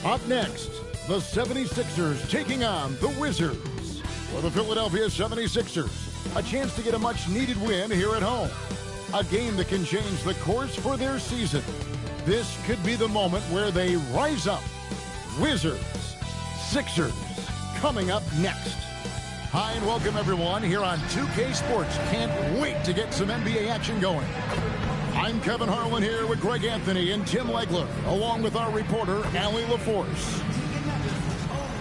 Up next, the 76ers taking on the Wizards. For the Philadelphia 76ers, a chance to get a much-needed win here at home. A game that can change the course for their season. This could be the moment where they rise up. Wizards, Sixers, coming up next. Hi, and welcome everyone here on 2K Sports. Can't wait to get some NBA action going. I'm Kevin Harlan here with Greg Anthony and Tim Legler, along with our reporter, Allie LaForce.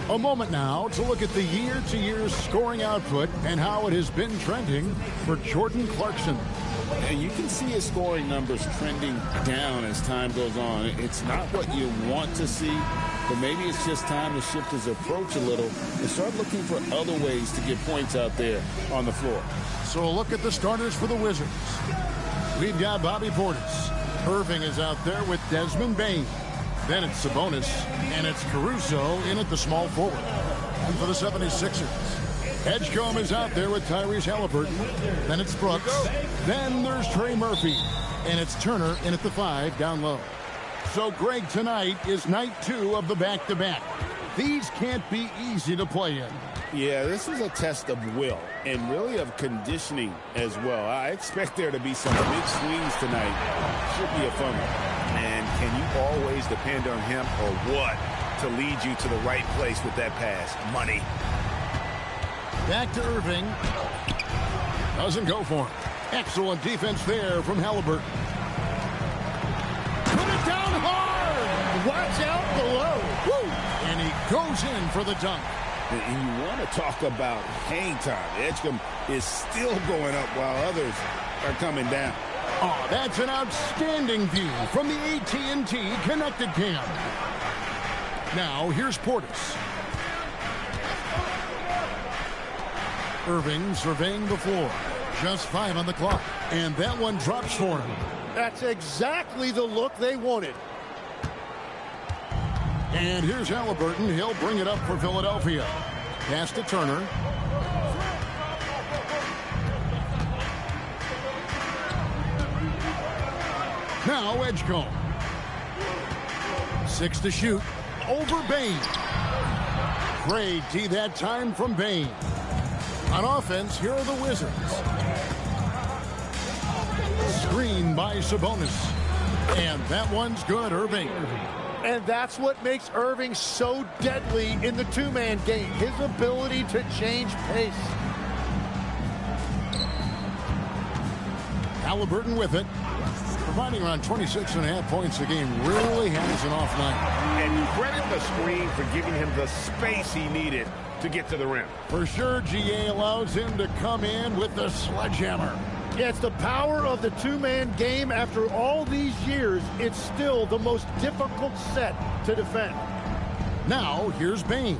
A moment now to look at the year-to-year scoring output and how it has been trending for Jordan Clarkson. And you can see his scoring numbers trending down as time goes on. It's not what you want to see, but maybe it's just time to shift his approach a little and start looking for other ways to get points out there on the floor. So a look at the starters for the Wizards. We've got Bobby Portis. Irving is out there with Desmond Bane. Then it's Sabonis, and it's Caruso in at the small forward. And for the 76ers, Edgecombe is out there with Tyrese Halliburton. Then it's Brooks. Then there's Trey Murphy. And it's Turner in at the 5 down low. So, Greg, tonight is night 2 of the back-to-back. These can't be easy to play in. Yeah, this is a test of will and really of conditioning as well. I expect there to be some big swings tonight. Should be a fun one. And can you always depend on him or what to lead you to the right place with that pass? Money. Back to Irving. Doesn't go for him. Excellent defense there from Halliburton. Put it down hard. Watch out below. Woo! And he goes in for the dunk. And you want to talk about hang time. Edgecombe is still going up while others are coming down. Oh, that's an outstanding view from the AT&T Connected Cam. Now, here's Portis. Irving surveying the floor. Just 5 on the clock. And that one drops for him. That's exactly the look they wanted. And here's Halliburton. He'll bring it up for Philadelphia. Pass to Turner. Now Edgecombe. 6 to shoot. Over Bane. Great D that time from Bane. On offense, here are the Wizards. Screen by Sabonis. And that one's good, Irving. And that's what makes Irving so deadly in the two-man game. His ability to change pace. Halliburton with it. Providing around 26.5 points a game. Really has an off night. And credit the screen for giving him the space he needed to get to the rim. For sure, GA allows him to come in with the sledgehammer. Yeah, it's the power of the two-man game. After all these years, it's still the most difficult set to defend. Now, here's Bane.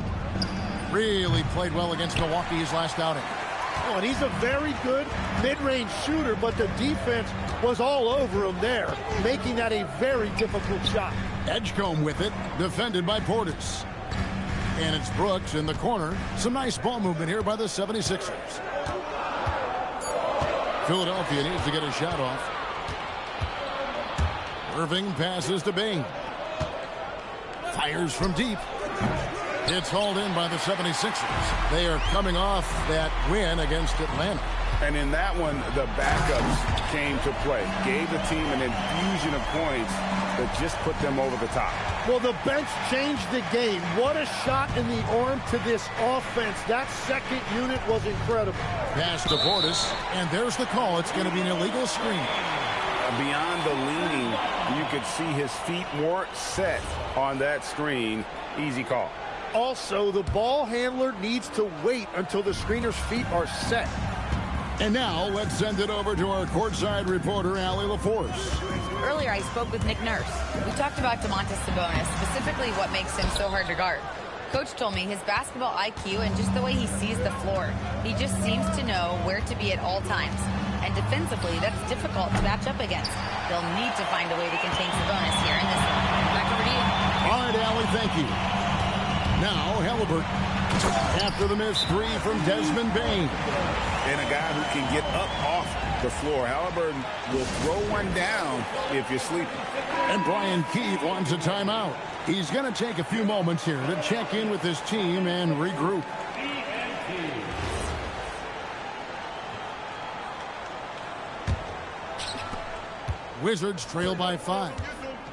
Really played well against Milwaukee his last outing. Oh, and he's a very good mid-range shooter, but the defense was all over him there, making that a very difficult shot. Edgecombe with it, defended by Portis. And it's Brooks in the corner. Some nice ball movement here by the 76ers. Philadelphia needs to get a shot off. Irving passes to Bane. Fires from deep. It's hauled in by the 76ers. They are coming off that win against Atlanta. And in that one, the backups came to play. Gave the team an infusion of points that just put them over the top. Well, the bench changed the game. What a shot in the arm to this offense. That second unit was incredible. Pass to Portis, and there's the call. It's going to be an illegal screen. Beyond the leaning, you could see his feet weren't set on that screen. Easy call. Also, the ball handler needs to wait until the screener's feet are set. And now, let's send it over to our courtside reporter, Allie LaForce. Earlier, I spoke with Nick Nurse. We talked about Domantas Sabonis, specifically what makes him so hard to guard. Coach told me his basketball IQ and just the way he sees the floor. He just seems to know where to be at all times. And defensively, that's difficult to match up against. They'll need to find a way to contain Sabonis here in this one. Back over to you. All right, Allie, thank you. Now, Halliburton. After the missed 3 from Desmond Bane. And a guy who can get up off the floor. Halliburton will throw one down if you're sleeping. And Brian Keith wants a timeout. He's going to take a few moments here to check in with his team and regroup. Wizards trail by 5.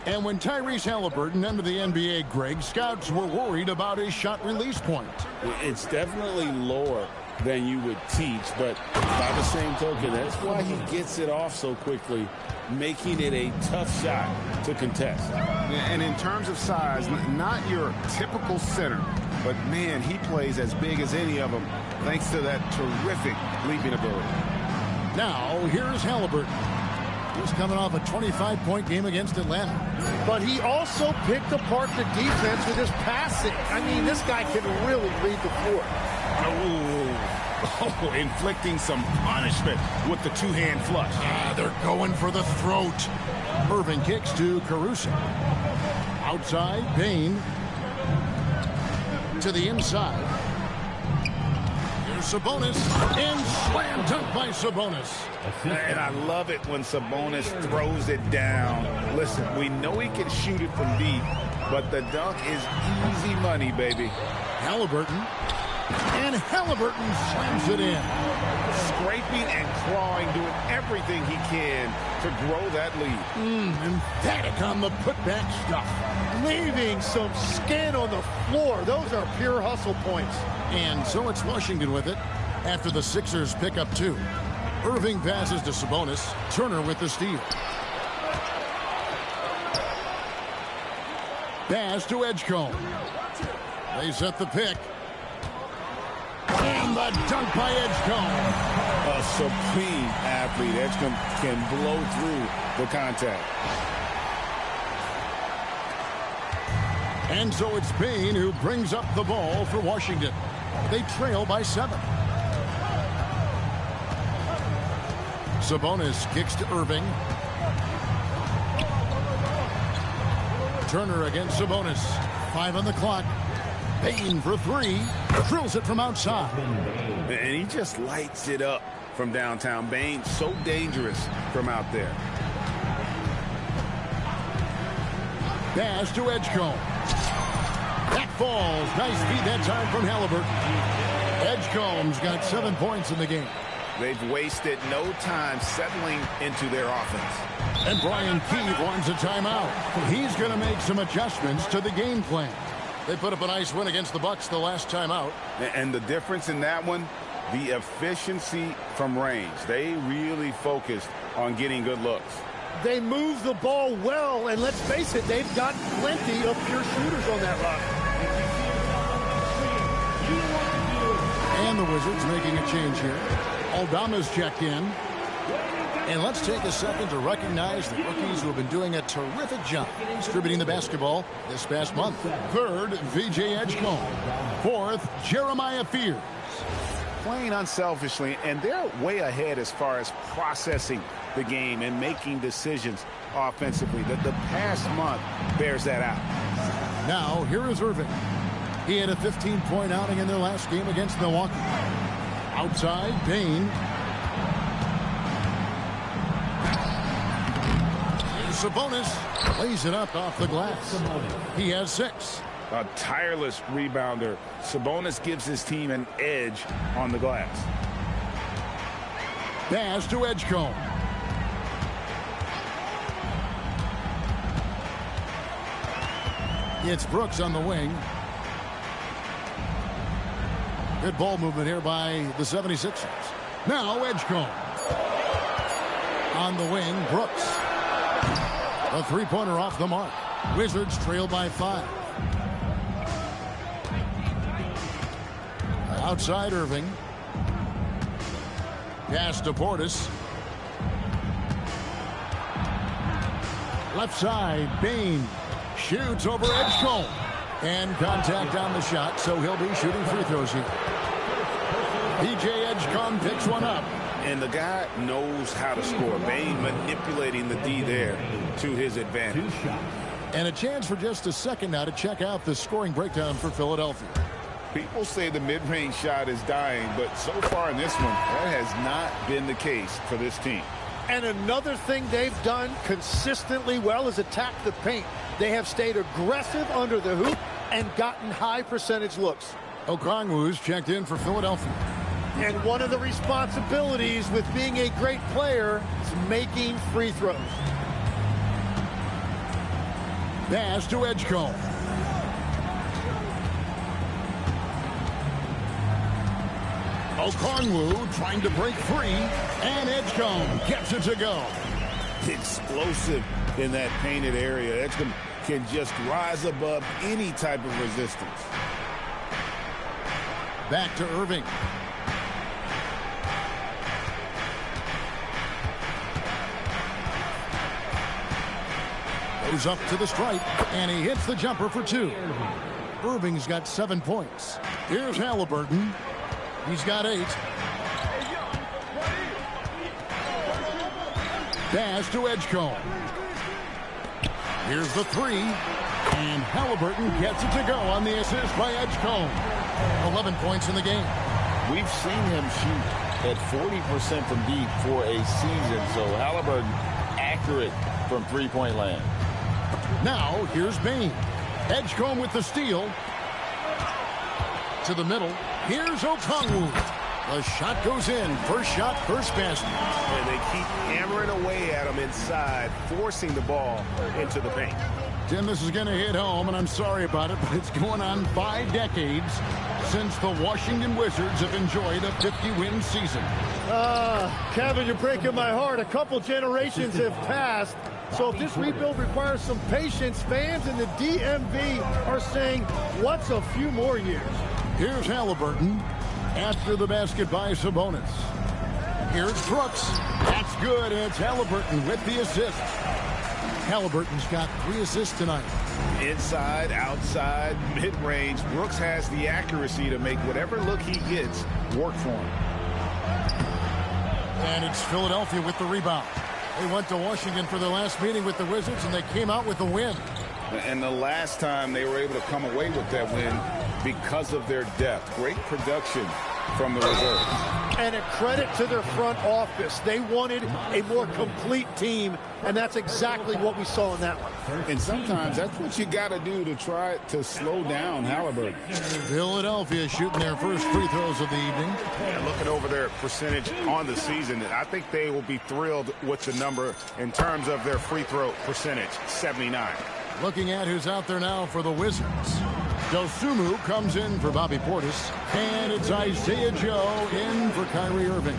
And when Tyrese Halliburton entered the NBA, Greg, scouts were worried about his shot release point. It's definitely lower than you would teach, but by the same token, that's why he gets it off so quickly, making it a tough shot to contest. And in terms of size, not your typical center, but man, he plays as big as any of them thanks to that terrific leaping ability. Now, here's Halliburton. He's coming off a 25-point game against Atlanta. But he also picked apart the defense with his passing. I mean, this guy can really read the floor. Oh, inflicting some punishment with the two-hand flush. They're going for the throat. Irving kicks to Caruso. Outside, Payne. To the inside. Here's Sabonis. And slam dunk by Sabonis. And I love it when Sabonis throws it down. Listen, we know he can shoot it from deep, but the dunk is easy money, baby. Halliburton. And Halliburton slams it in. Scraping and clawing, doing everything he can to grow that lead. Emphatic on the putback stuff. Leaving some skin on the floor. Those are pure hustle points. And so it's Washington with it after the Sixers pick up 2. Irving passes to Sabonis. Turner with the steal. Pass to Edgecombe. They set the pick. And the dunk by Edgecombe. A supreme athlete. Edgecombe can blow through the contact. And so it's Payne who brings up the ball for Washington. They trail by 7. Sabonis kicks to Irving. Turner against Sabonis. 5 on the clock. Payne for 3. Drills it from outside. And he just lights it up from downtown. Bane, so dangerous from out there. Pass to Edgecombe. That falls. Nice feed that time from Halliburton. Edgecombe's got 7 points in the game. They've wasted no time settling into their offense. And Brian Keith wants a timeout. He's going to make some adjustments to the game plan. They put up a nice win against the Bucks the last time out. And the difference in that one, the efficiency from range. They really focused on getting good looks. They move the ball well, and let's face it, they've got plenty of pure shooters on that roster. And the Wizards making a change here. Aldama's checked in. And let's take a second to recognize the rookies who have been doing a terrific job distributing the basketball this past month. 3rd, VJ Edgecombe. 4th, Jeremiah Fears. Playing unselfishly, and they're way ahead as far as processing the game and making decisions offensively. The past month bears that out. Now, here is Irving. He had a 15-point outing in their last game against Milwaukee. Outside, Payne. Here's Sabonis. Lays it up off the glass. He has 6. A tireless rebounder. Sabonis gives his team an edge on the glass. Pass to Edgecombe. It's Brooks on the wing. Good ball movement here by the 76ers. Now Edgecombe. On the wing, Brooks. A three-pointer off the mark. Wizards trail by 5. Outside Irving. Pass to Portis. Left side, Bane. Shoots over Edgecombe. And contact on the shot, so he'll be shooting free throws here. PJ Edgecombe picks one up. And the guy knows how to score. Bane manipulating the D there to his advantage. And a chance for just a second now to check out the scoring breakdown for Philadelphia. People say the mid-range shot is dying, but so far in this one, that has not been the case for this team. And another thing they've done consistently well is attack the paint. They have stayed aggressive under the hoop and gotten high percentage looks. Okongwu's checked in for Philadelphia. And one of the responsibilities with being a great player is making free throws. Pass to Edgecombe. Okongwu trying to break free, and Edgecombe gets it to go. Explosive in that painted area. Edgecombe can just rise above any type of resistance. Back to Irving. Goes up to the stripe, and he hits the jumper for 2. Irving's got 7 points. Here's Halliburton. He's got 8. Pass to Edgecombe. Here's the 3. And Halliburton gets it to go on the assist by Edgecombe. 11 points in the game. We've seen him shoot at 40% from deep for a season. So Halliburton accurate from three-point land. Now here's Bain. Edgecombe with the steal. To the middle. Here's Okongwu. The shot goes in. First shot, first basket. And they keep hammering away at him inside, forcing the ball into the paint. Tim, this is going to hit home, and I'm sorry about it, but it's going on 5 decades since the Washington Wizards have enjoyed a 50-win season. Kevin, you're breaking my heart. A couple generations have passed. So if this rebuild requires some patience, fans in the DMV are saying, what's a few more years? Here's Halliburton after the basket by Sabonis. Here's Brooks. That's good, and it's Halliburton with the assist. Halliburton's got 3 assists tonight. Inside, outside, mid-range. Brooks has the accuracy to make whatever look he gets work for him. And it's Philadelphia with the rebound. They went to Washington for their last meeting with the Wizards, and they came out with a win. And the last time they were able to come away with that win because of their depth. Great production from the reserves. And a credit to their front office. They wanted a more complete team, and that's exactly what we saw in that one. And sometimes that's what you got to do to try to slow down Halliburton. Philadelphia shooting their first free throws of the evening. And looking over their percentage on the season, I think they will be thrilled with the number in terms of their free throw percentage, 79. Looking at who's out there now for the Wizards. Dosunmu comes in for Bobby Portis. And it's Isaiah Joe in for Kyrie Irving.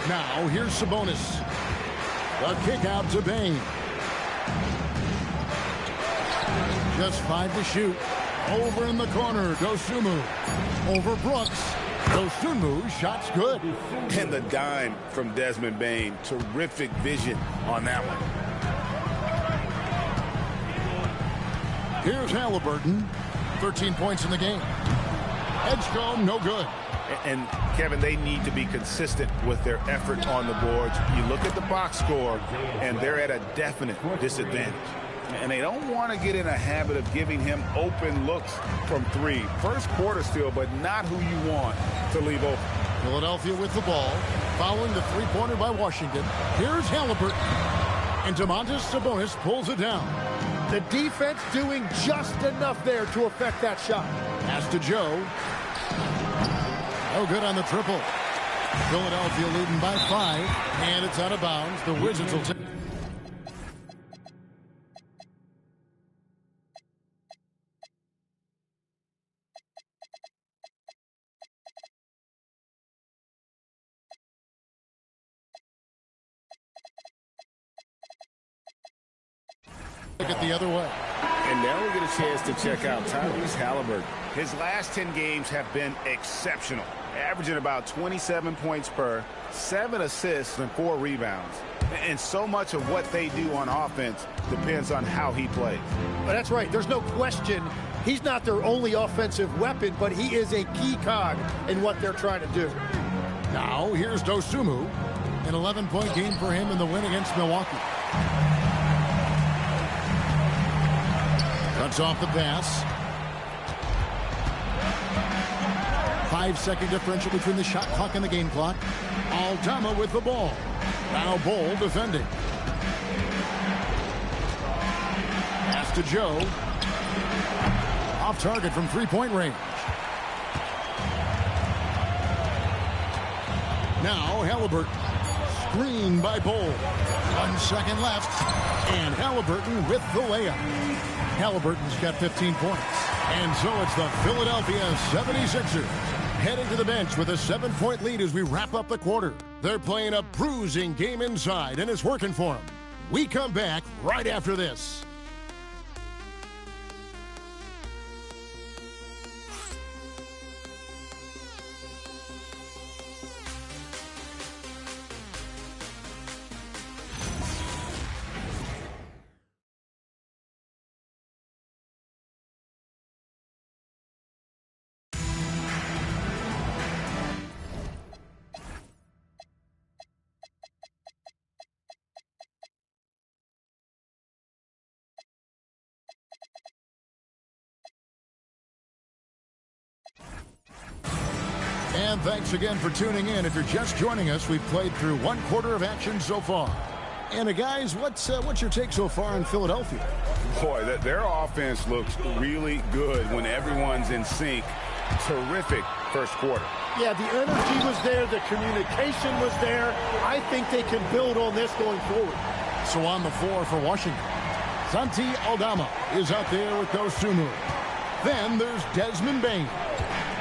Now here's Sabonis. The kick out to Bain. Just 5 to shoot. Over in the corner, Dosunmu. Over Brooks. Dosunmu, shot's good. And the dime from Desmond Bain. Terrific vision on that one. Here's Halliburton. 13 points in the game. Edgecombe, no good. And, Kevin, they need to be consistent with their effort on the boards. You look at the box score, and they're at a definite disadvantage. And they don't want to get in a habit of giving him open looks from 3. First quarter still, but not who you want to leave open. Philadelphia with the ball. Following the three-pointer by Washington. Here's Halliburton. And Domantas Sabonis pulls it down. The defense doing just enough there to affect that shot. Pass to Joe. No good on the triple. Philadelphia leading by 5, and it's out of bounds. The Wizards will take. Look at the other way. And now we get a chance to check out Tyrese Halliburton. His last 10 games have been exceptional, averaging about 27 points per, 7 assists, and 4 rebounds. And so much of what they do on offense depends on how he plays. But that's right. There's no question he's not their only offensive weapon, but he is a key cog in what they're trying to do. Now here's Dosunmu. An 11-point game for him in the win against Milwaukee. Cuts off the pass. 5-second differential between the shot clock and the game clock. Aldama with the ball. Now Bull defending. Pass to Joe. Off target from three-point range. Now Halliburton. Screen by Bull. 1 second left. And Halliburton with the layup. Halliburton's got 15 points. And so it's the Philadelphia 76ers heading to the bench with a 7-point lead as we wrap up the quarter. They're playing a bruising game inside, and it's working for them. We come back right after this. And thanks again for tuning in. If you're just joining us, we've played through 1 quarter of action so far. And guys, what's your take so far in Philadelphia? Boy, their offense looks really good when everyone's in sync. Terrific first quarter. Yeah, the energy was there. The communication was there. I think they can build on this going forward. So on the floor for Washington, Santi Aldama is out there with Dosunmu. Then there's Desmond Bane.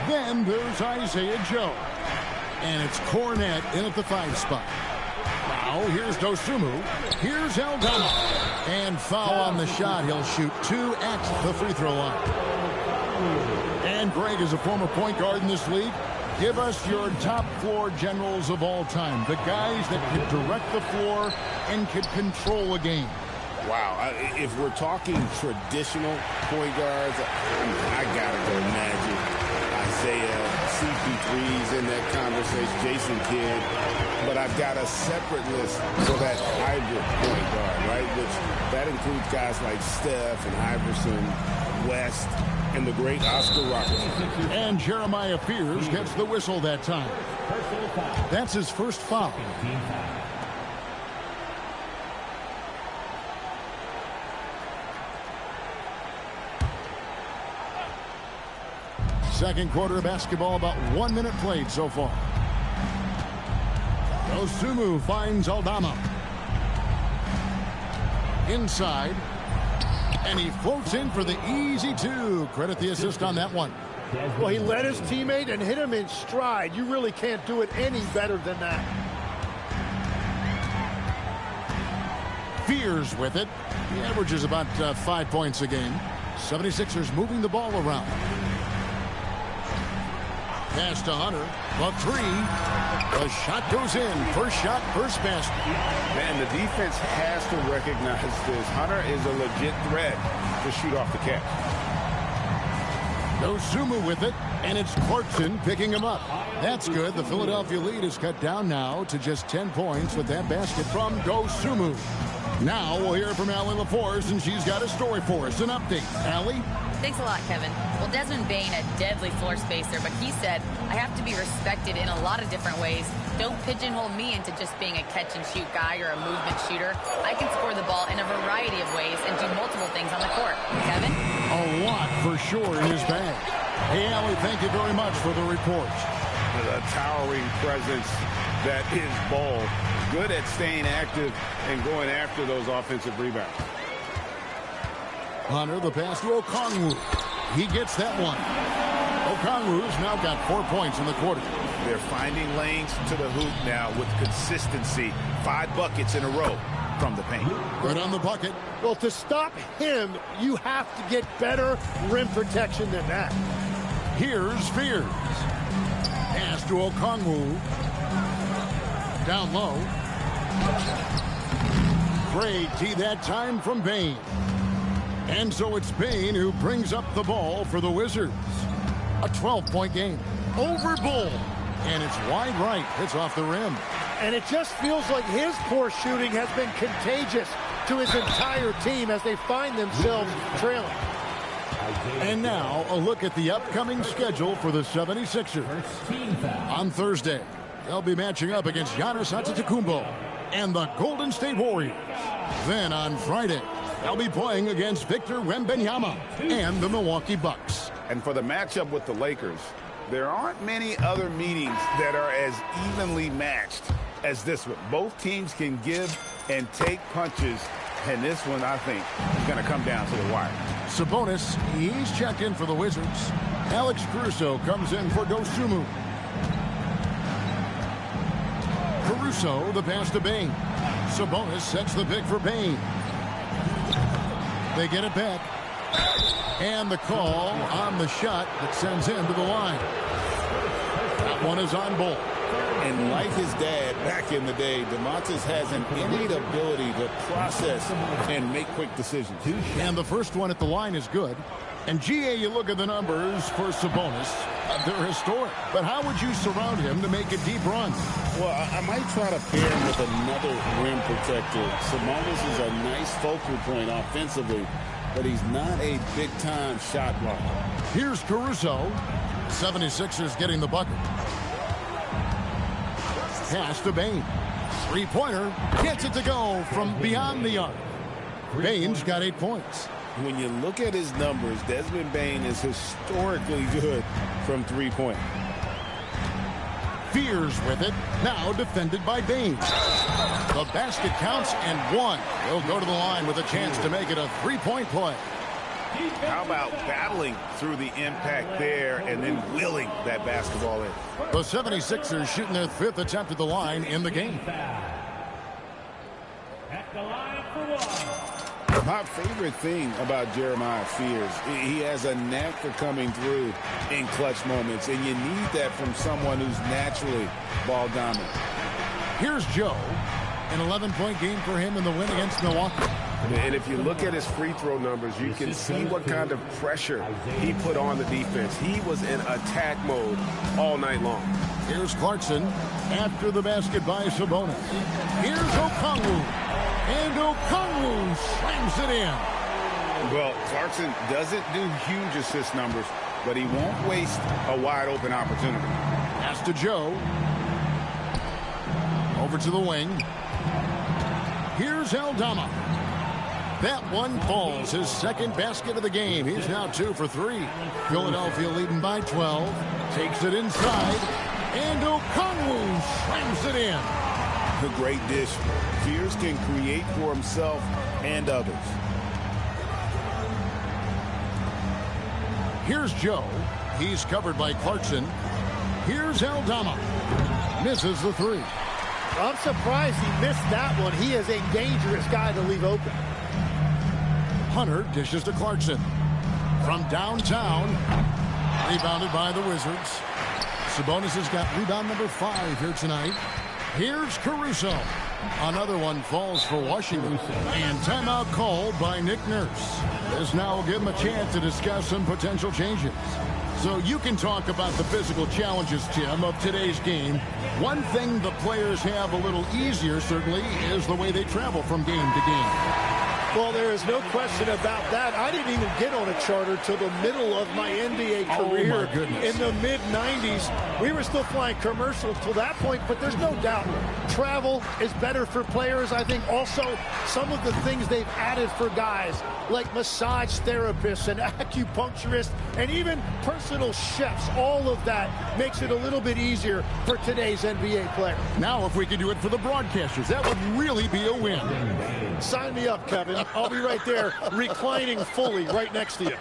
Then there's Isaiah Joe. And it's Cornette in at the 5 spot. Now here's Dosunmu. Here's Aldama. And foul on the shot. He'll shoot 2 at the free throw line. And Greg is a former point guard in this league. Give us your top floor generals of all time. The guys that could direct the floor and could control a game. Wow. If we're talking traditional point guards, I got to go Magic. Isaiah, CP3's in that conversation, Jason Kidd. But I've got a separate list for that hybrid point guard, right? Which that includes guys like Steph and Iverson, West, and the great Oscar Robertson. And Jeremiah Fears gets the whistle that time. That's his first foul. Second quarter of basketball, about 1 minute played so far. Dosunmu finds Aldama. Inside. And he floats in for the easy 2. Credit the assist on that one. Well, he led his teammate and hit him in stride. You really can't do it any better than that. Fears with it. He averages about 5 points a game. 76ers moving the ball around. Pass to Hunter. The 3. The shot goes in. First shot, first basket. Man, the defense has to recognize this. Hunter is a legit threat to shoot off the catch. Dosunmu with it, and it's Clarkson picking him up. That's good. The Philadelphia lead is cut down now to just 10 points with that basket from Dosunmu. Now we'll hear from Allie LaForce, and she's got a story for us. An update. Allie? Thanks a lot, Kevin. Well, Desmond Bane, a deadly floor spacer, but he said, I have to be respected in a lot of different ways. Don't pigeonhole me into just being a catch-and-shoot guy or a movement shooter. I can score the ball in a variety of ways and do multiple things on the court. Kevin? A lot for sure in his bag. Hey, Allie, thank you very much for the report. The towering presence that is Ball. Good at staying active and going after those offensive rebounds. Hunter, the pass to Okongwu. He gets that one. Okongwu's now got 4 points in the quarter. They're finding lanes to the hoop now with consistency. 5 buckets in a row from the paint. Right on the bucket. Well, to stop him, you have to get better rim protection than that. Here's Fears. Pass to Okongwu. Down low. Great D that time from Bane. And so it's Bane who brings up the ball for the Wizards. A 12-point game. Over Bull. And it's wide right. It's off the rim. And it just feels like his poor shooting has been contagious to his entire team as they find themselves trailing. And now a look at the upcoming schedule for the 76ers. On Thursday, they'll be matching up against Giannis Antetokounmpo and the Golden State Warriors. Then on Friday, they'll be playing against Victor Wembanyama and the Milwaukee Bucks. And for the matchup with the Lakers, there aren't many other meetings that are as evenly matched as this one. Both teams can give and take punches, and this one, I think, is going to come down to the wire. Sabonis, he's checked in for the Wizards. Alex Caruso comes in for Dosunmu. Caruso, the pass to Bane. Sabonis sets the pick for Bane. They get it back. And the call on the shot that sends him to the line. That one is on Bull. And like his dad back in the day, DeMontis has an innate ability to process and make quick decisions. And the first one at the line is good. And GA, you look at the numbers for Sabonis. They're historic. But how would you surround him to make a deep run? Well, I might try to pair him with another rim protector. Sabonis is a nice focal point offensively, but he's not a big-time shot blocker. Here's Caruso. 76ers getting the bucket. Pass to Bane. Three-pointer. Gets it to go from beyond the arc. Bane's got 8 points. When you look at his numbers, Desmond Bane is historically good from three-point. Fears with it. Now defended by Bane. The basket counts and one. He'll go to the line with a chance to make it a three-point play. How about battling through the impact there and then willing that basketball in? The 76ers shooting their 5th attempt at the line in the game. At the line for one. My favorite thing about Jeremiah Fears, he has a knack for coming through in clutch moments, and you need that from someone who's naturally ball dominant. Here's Joe. An 11-point game for him in the win against Milwaukee. And if you look at his free throw numbers, you can see what kind of pressure he put on the defense. He was in attack mode all night long. Here's Clarkson after the basket by Sabonis. Here's Okongwu. And Okongwu slams it in. Well, Clarkson doesn't do huge assist numbers, but he won't waste a wide-open opportunity. Pass to Joe. Over to the wing. Here's Aldama. That one falls, his second basket of the game. He's now 2 for 3. Philadelphia leading by 12. Takes it inside. And Okongwu slams it in. A great dish. Fears can create for himself and others. Here's Joe. He's covered by Clarkson. Here's Aldama. Misses the three. I'm surprised he missed that one. He is a dangerous guy to leave open. Hunter dishes to Clarkson. From downtown. Rebounded by the Wizards. Sabonis has got rebound number 5 here tonight. Here's Caruso. Another one falls for Washington. And timeout called by Nick Nurse. This now will give him a chance to discuss some potential changes. So you can talk about the physical challenges, Tim, of today's game. One thing the players have a little easier, certainly, is the way they travel from game to game. Well, there is no question about that. I didn't even get on a charter till the middle of my NBA career. Oh, my goodness. In the mid-90s. We were still flying commercial till that point, but there's no doubt travel is better for players. I think also some of the things they've added for guys like massage therapists and acupuncturists and even personal chefs, all of that makes it a little bit easier for today's NBA player. Now, if we could do it for the broadcasters, that would really be a win. Sign me up, Kevin. I'll be right there reclining fully right next to you.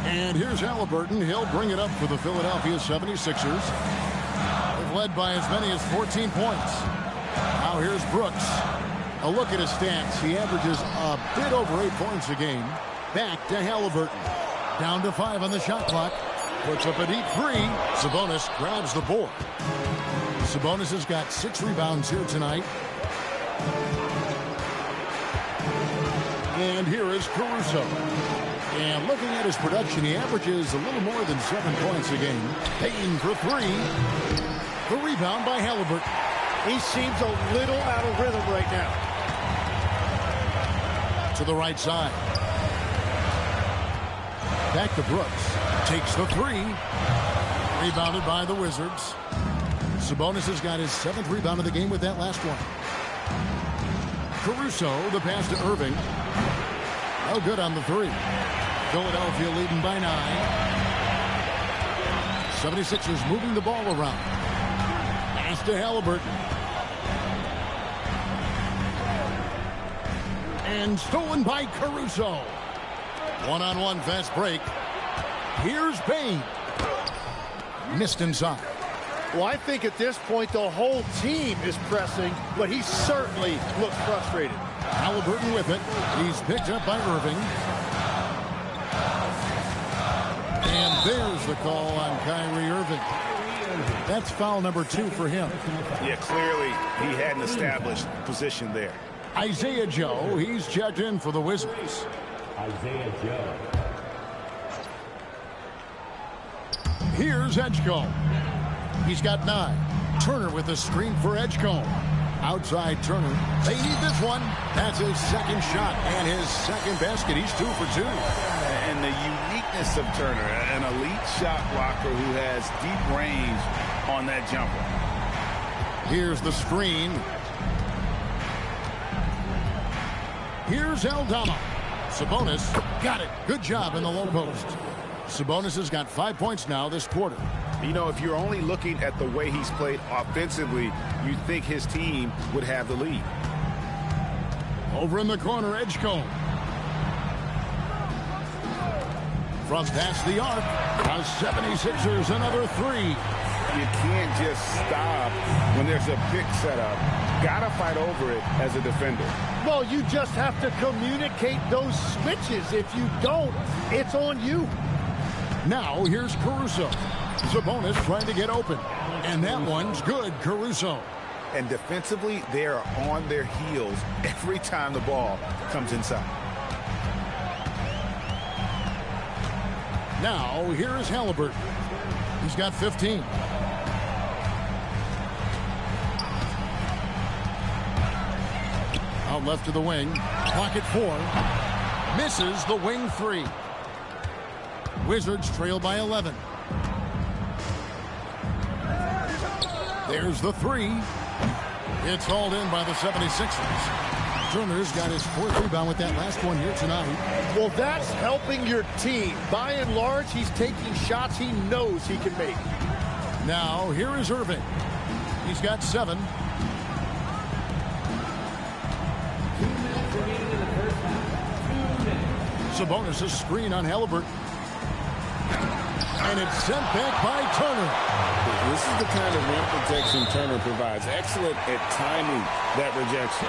And here's Halliburton. He'll bring it up for the Philadelphia 76ers. They've led by as many as 14 points. Now here's Brooks. A look at his stats. He averages a bit over 8 points a game. Back to Halliburton. Down to 5 on the shot clock. Puts up a deep 3. Sabonis grabs the board. Sabonis has got 6 rebounds here tonight. And here is Caruso. And looking at his production, he averages a little more than 7 points a game. Payne for 3. The rebound by Halliburton. He seems a little out of rhythm right now. To the right side. Back to Brooks. Takes the three. Rebounded by the Wizards. Sabonis has got his 7th rebound of the game with that last one. Caruso, the pass to Irving. No good on the three. Philadelphia leading by 9. 76ers moving the ball around. Pass to Halliburton. And stolen by Caruso. One-on-one fast break. Here's Payne. Missed inside. Well, I think at this point the whole team is pressing, but he certainly looks frustrated. Halliburton with it. He's picked up by Irving. And there's the call on Kyrie Irving. That's foul number 2 for him. Yeah, clearly he had an established position there. Isaiah Joe, he's checked in for the Wizards. Isaiah Joe. Here's Edgecombe. He's got 9. Turner with a screen for Edgecombe. Outside Turner. They need this one. That's his 2nd shot and his 2nd basket. He's 2 for 2. And the uniqueness of Turner, an elite shot blocker who has deep range on that jumper. Here's the screen. Here's Aldama. Sabonis got it. Good job in the low post. Sabonis has got 5 points now this quarter. You know, if you're only looking at the way he's played offensively, you'd think his team would have the lead. Over in the corner, Edgecombe. From past the arc, the 76ers another 3. You can't just stop when there's a pick set up. Gotta fight over it as a defender. Well, you just have to communicate those switches. If you don't, it's on you. Now here's Caruso. Sabonis trying to get open. And that one's good, Caruso. And defensively, they are on their heels every time the ball comes inside. Now here is Halliburton. He's got 15. Out left to the wing. Pocket 4. Misses the wing 3. Wizards trail by 11. There's the 3. It's hauled in by the 76ers. Turner's got his 4th rebound with that last one here tonight. Well, that's helping your team. By and large, he's taking shots he knows he can make. Now, here is Irving. He's got 7. Sabonis' screen on Halliburton. And it's sent back by Turner. This is the kind of rim protection Turner provides. Excellent at timing that rejection.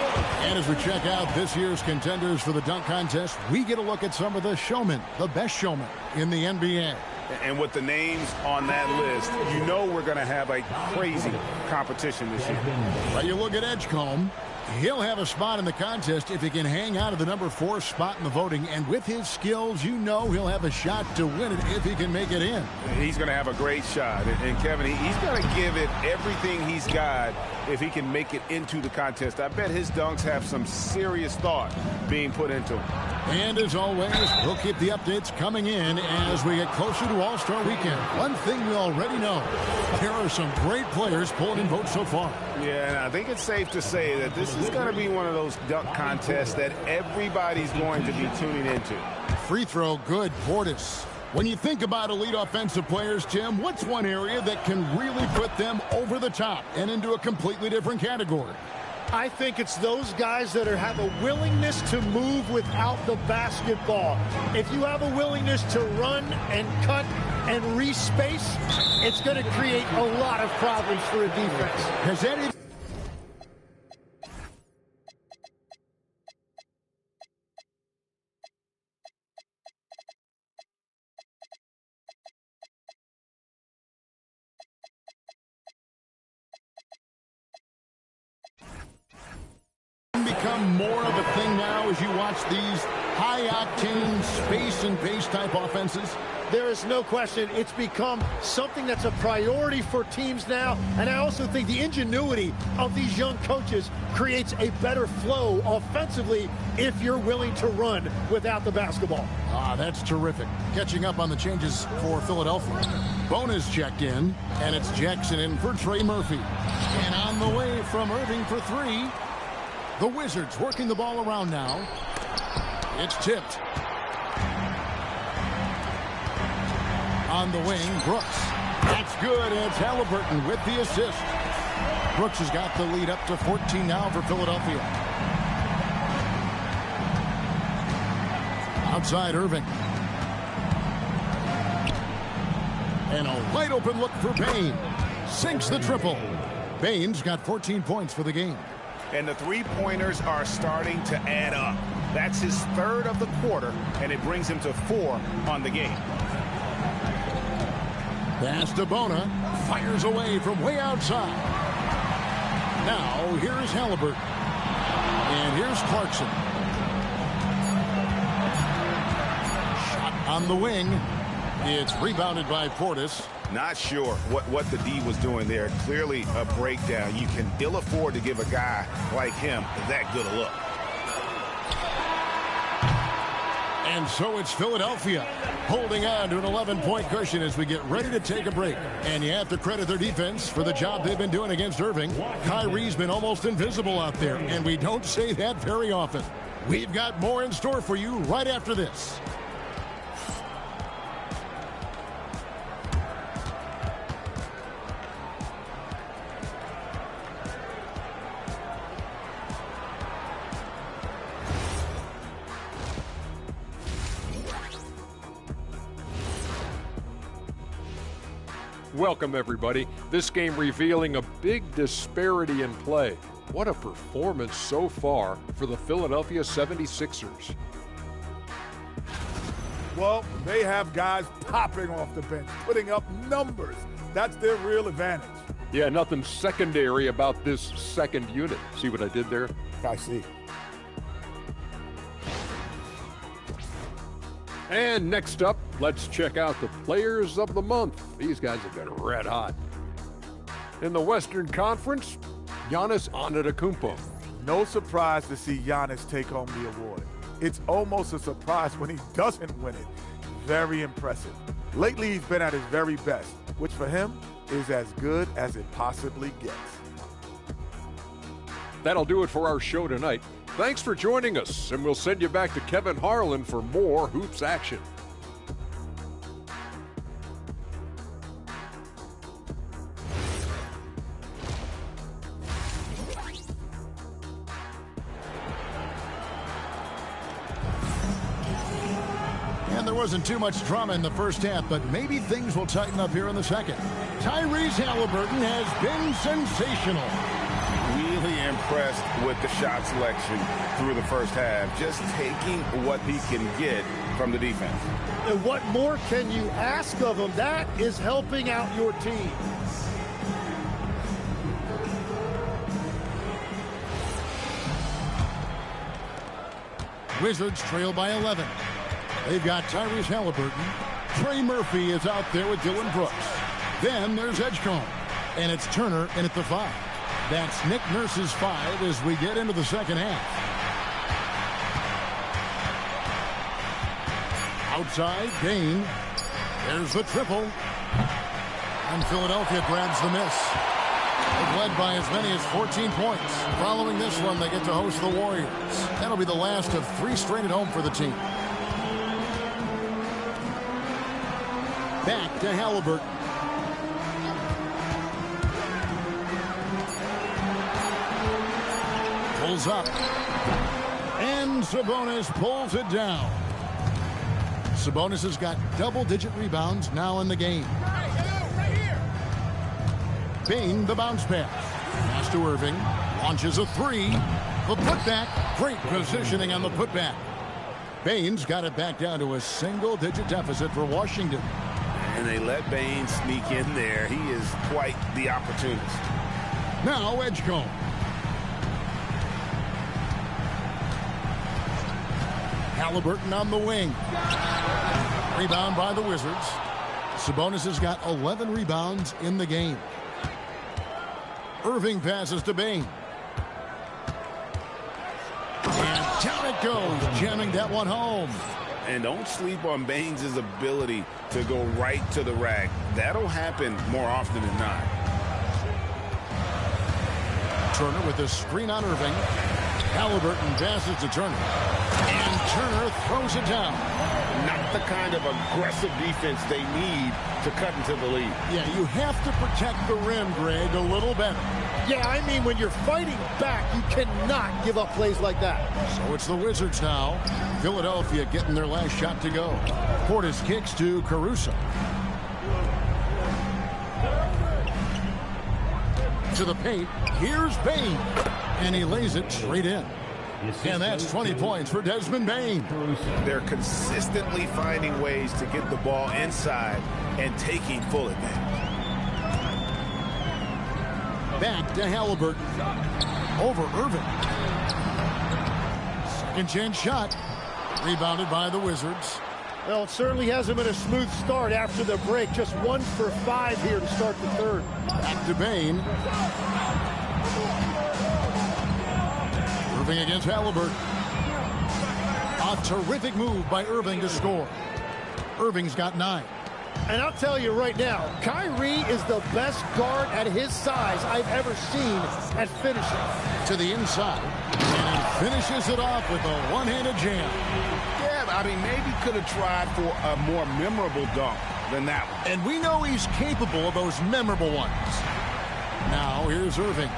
And as we check out this year's contenders for the dunk contest, we get a look at some of the showmen, the best showmen in the NBA. And with the names on that list, you know we're going to have a crazy competition this year. Well, you look at Edgecombe. He'll have a spot in the contest if he can hang out of the number 4 spot in the voting. And with his skills, you know he'll have a shot to win it if he can make it in. He's going to have a great shot. And Kevin, he's going to give it everything he's got if he can make it into the contest. I bet his dunks have some serious thought being put into them. And as always, we'll keep the updates coming in as we get closer to All-Star Weekend. One thing we already know, there are some great players pulling in votes so far. Yeah, and I think it's safe to say that this is going to be one of those dunk contests that everybody's going to be tuning into. Free throw, good, Portis. When you think about elite offensive players, Tim, what's one area that can really put them over the top and into a completely different category? I think it's those guys that have a willingness to move without the basketball. If you have a willingness to run and cut and respace, it's going to create a lot of problems for a defense. Has that become more of a thing now as you watch these high-octane space and pace type offenses? There is no question it's become something that's a priority for teams now, and I also think the ingenuity of these young coaches creates a better flow offensively if you're willing to run without the basketball. That's terrific. Catching up on the changes for Philadelphia. Bonus checked in, and it's Jackson in for Trey Murphy. And on the way from Irving for three. The Wizards working the ball around now. It's tipped. On the wing, Brooks. That's good, and it's Halliburton with the assist. Brooks has got the lead up to 14 now for Philadelphia. Outside Irving. And a wide open look for Bain. Sinks the triple. Bain's got 14 points for the game. And the three-pointers are starting to add up. That's his third of the quarter, and it brings him to 4 on the game. Pass to Bona. Fires away from way outside. Now, here's Halliburton. And here's Clarkson. Shot on the wing. It's rebounded by Portis. Not sure what the D was doing there. Clearly a breakdown. You can ill afford to give a guy like him that good a look. And so it's Philadelphia holding on to an 11-point cushion as we get ready to take a break. And you have to credit their defense for the job they've been doing against Irving. Kyrie's been almost invisible out there, and we don't say that very often. We've got more in store for you right after this. Welcome, everybody. This game revealing a big disparity in play. What a performance so far for the Philadelphia 76ers. Well, they have guys popping off the bench, putting up numbers. That's their real advantage. Yeah, nothing secondary about this second unit. See what I did there? I see. And next up, let's check out the players of the month. These guys have been red hot. In the Western Conference, Giannis Antetokounmpo. No surprise to see Giannis take home the award. It's almost a surprise when he doesn't win it. Very impressive. Lately, he's been at his very best, which for him is as good as it possibly gets. That'll do it for our show tonight. Thanks for joining us, and we'll send you back to Kevin Harlan for more hoops action. And there wasn't too much drama in the first half, but maybe things will tighten up here in the second. Tyrese Halliburton has been sensational. Really impressed with the shot selection through the first half. Just taking what he can get from the defense. And what more can you ask of him? That is helping out your team. Wizards trail by 11. They've got Tyrese Halliburton. Trey Murphy is out there with Dylan Brooks. Then there's Edgecombe. And it's Turner in at the 5. That's Nick Nurse's 5 as we get into the second half. Outside, Bain. There's the triple. And Philadelphia grabs the miss. They've led by as many as 14 points. Following this one, they get to host the Warriors. That'll be the last of 3 straight at home for the team. Back to Halliburton. Pulls up. And Sabonis pulls it down. Sabonis has got double-digit rebounds now in the game. Bain, the bounce pass. Pass to Irving. Launches a 3. The putback. Great positioning on the putback. Bain's got it back down to a single-digit deficit for Washington. And they let Bain sneak in there. He is quite the opportunist. Now Edgecombe. Halliburton on the wing. Rebound by the Wizards. Sabonis has got 11 rebounds in the game. Irving passes to Bane. And down it goes, jamming that one home. And don't sleep on Baines' ability to go right to the rack. That'll happen more often than not. Turner with the screen on Irving. Halliburton passes to Turner. And Turner throws it down. Not the kind of aggressive defense they need to cut into the lead. Yeah, you have to protect the rim, Greg, a little better. Yeah, I mean, when you're fighting back, you cannot give up plays like that. So it's the Wizards now. Philadelphia getting their last shot to go. Portis kicks to Caruso. To the paint. Here's Bane. And he lays it straight in. And that's 20 points for Desmond Bane. They're consistently finding ways to get the ball inside and taking full advantage. Back to Halliburton. Over Irving. Second chance shot. Rebounded by the Wizards. Well, it certainly hasn't been a smooth start after the break. Just 1 for 5 here to start the third. Back to Bane. Irving against Halliburton. A terrific move by Irving to score. Irving's got 9. And I'll tell you right now, Kyrie is the best guard at his size I've ever seen at finishing. To the inside. And he finishes it off with a one-handed jam. Yeah, I mean, maybe could have tried for a more memorable dunk than that one. And we know he's capable of those memorable ones. Now, here's Irving.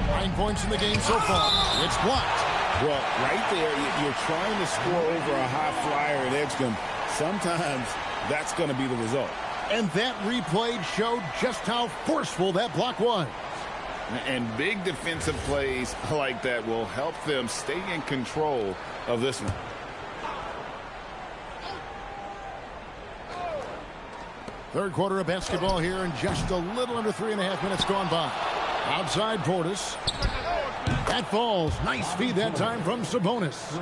9 points in the game so far. It's blocked. Well, right there, you're trying to score over a high flyer at Edgecombe. Sometimes that's going to be the result. And that replay showed just how forceful that block was. And big defensive plays like that will help them stay in control of this one. Third quarter of basketball here, and just a little under 3.5 minutes gone by. Outside Portis. That falls. Nice feed that time from Sabonis.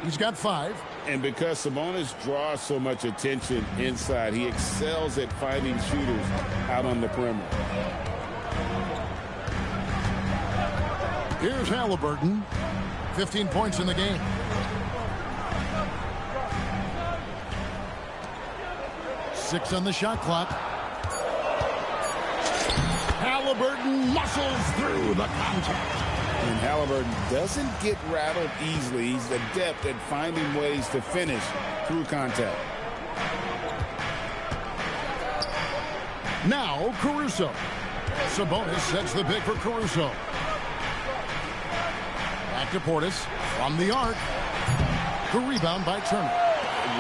He's got 5. And because Sabonis draws so much attention inside, he excels at finding shooters out on the perimeter. Here's Halliburton. 15 points in the game. Six on the shot clock. Halliburton muscles through the contact. And Halliburton doesn't get rattled easily. He's adept at finding ways to finish through contact. Now Caruso. Sabonis sets the pick for Caruso. Back to Portis from the arc. The rebound by Turner.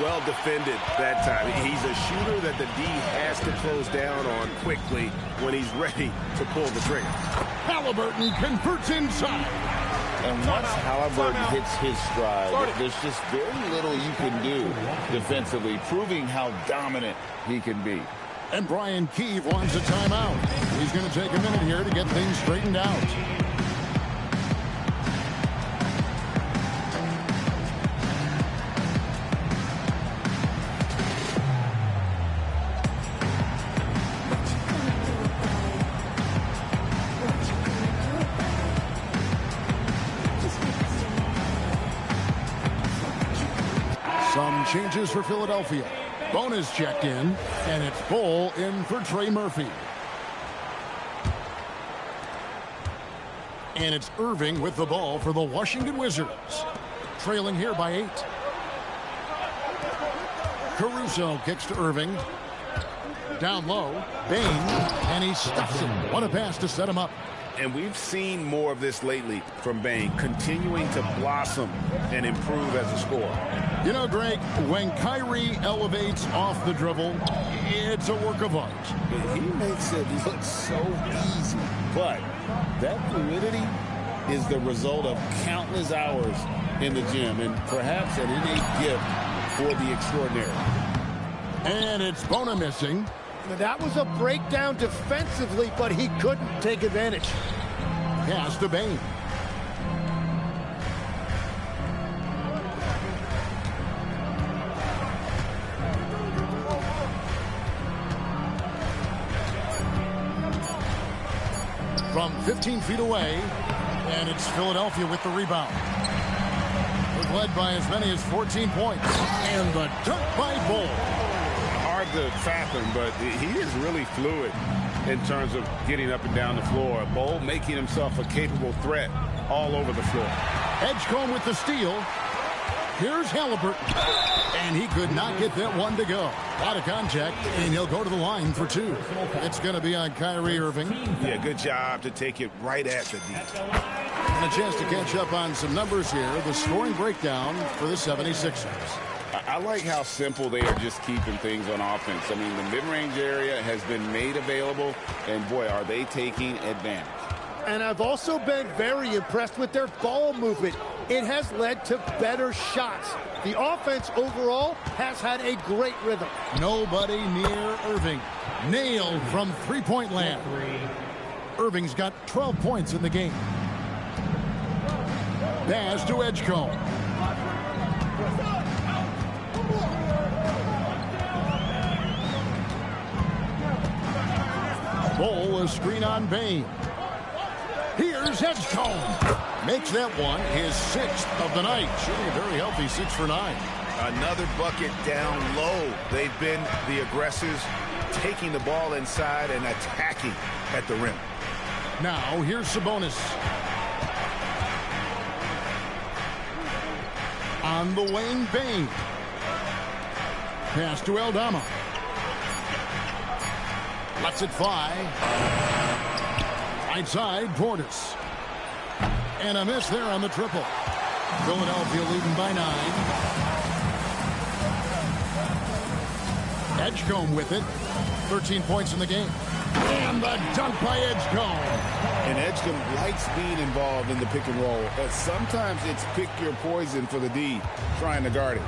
Well defended that time. He's a shooter that the D has to close down on quickly when he's ready to pull the trigger. Halliburton converts inside. And once Halliburton hits his stride, there's just very little you can do defensively, proving how dominant he can be. And Brian Keefe wants a timeout. He's going to take a minute here to get things straightened out. Some changes for Philadelphia. Bonus checked in, and it's Bull in for Trey Murphy. And it's Irving with the ball for the Washington Wizards. Trailing here by 8. Caruso kicks to Irving. Down low, Bane, and he stuffs it. What a pass to set him up. And we've seen more of this lately from Bane, continuing to blossom and improve as a scorer. You know, Greg, when Kyrie elevates off the dribble, it's a work of art. He makes it look so easy. But that fluidity is the result of countless hours in the gym and perhaps an innate gift for the extraordinary. And it's Bona missing. That was a breakdown defensively, but he couldn't take advantage. Pass to Bane. from 15 feet away, and it's Philadelphia with the rebound. They've led by as many as 14 points, and the dunk by Bull. Hard to fathom, but he is really fluid in terms of getting up and down the floor. Bull making himself a capable threat all over the floor. Edgecombe with the steal. Here's Halliburton, and he could not get that one to go. Out of contact, and he'll go to the line for two. It's going to be on Kyrie Irving. Yeah, good job to take it right at the D. And a chance to catch up on some numbers here. The scoring breakdown for the 76ers. I like how simple they are just keeping things on offense. I mean, the mid-range area has been made available, and boy, are they taking advantage. And I've also been very impressed with their ball movement. It has led to better shots. The offense overall has had a great rhythm. Nobody near Irving. Nailed from three-point land. Irving's got 12 points in the game. Pass to Edgecombe. Bull, a screen on Bain. Here's Edgecombe. Makes that one his 6th of the night. Shooting a very healthy 6 for 9. Another bucket down low. They've been the aggressors, taking the ball inside and attacking at the rim. Now, here's Sabonis. On the wing, Bain. Pass to Aldama. Lets it fly. Right side, Portis. And a miss there on the triple. Philadelphia leading by 9. Edgecombe with it. 13 points in the game. And the dunk by Edgecombe. And Edgecombe likes being involved in the pick and roll. But sometimes it's pick your poison for the D, trying to guard it.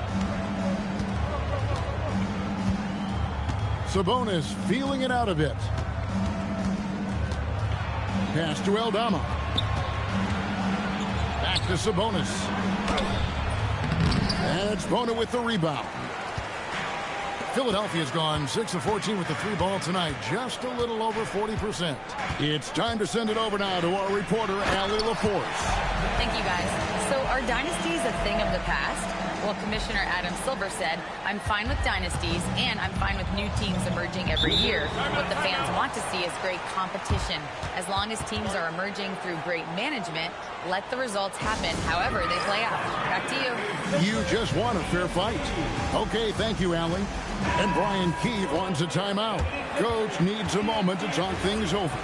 Sabonis feeling it out a bit. Pass to Aldama. Back to Sabonis. And it's Bona with the rebound. Philadelphia's gone 6 of 14 with the 3-ball tonight. Just a little over 40%. It's time to send it over now to our reporter, Allie LaForce. Thank you, guys. So are dynasties a thing of the past? Well, Commissioner Adam Silver said, I'm fine with dynasties and I'm fine with new teams emerging every year. What the fans want to see is great competition. As long as teams are emerging through great management, let the results happen however they play out. Back to you. You just want a fair fight. Okay, thank you, Allie. And Brian Keefe wants a timeout. Coach needs a moment to talk things over.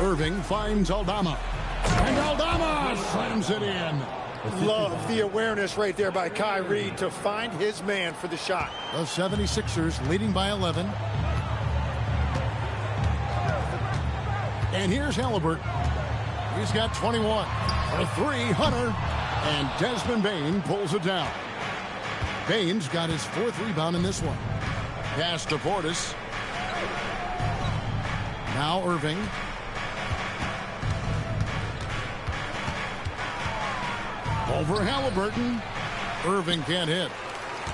Irving finds Aldama. And Aldama slams it in. Love the awareness right there by Kyrie to find his man for the shot. The 76ers leading by 11. And here's Halliburton. He's got 21. For 3, Hunter. And Desmond Bain pulls it down. Bain's got his 4th rebound in this one. Pass to Portis. Now Irving. Over Halliburton. Irving can't hit.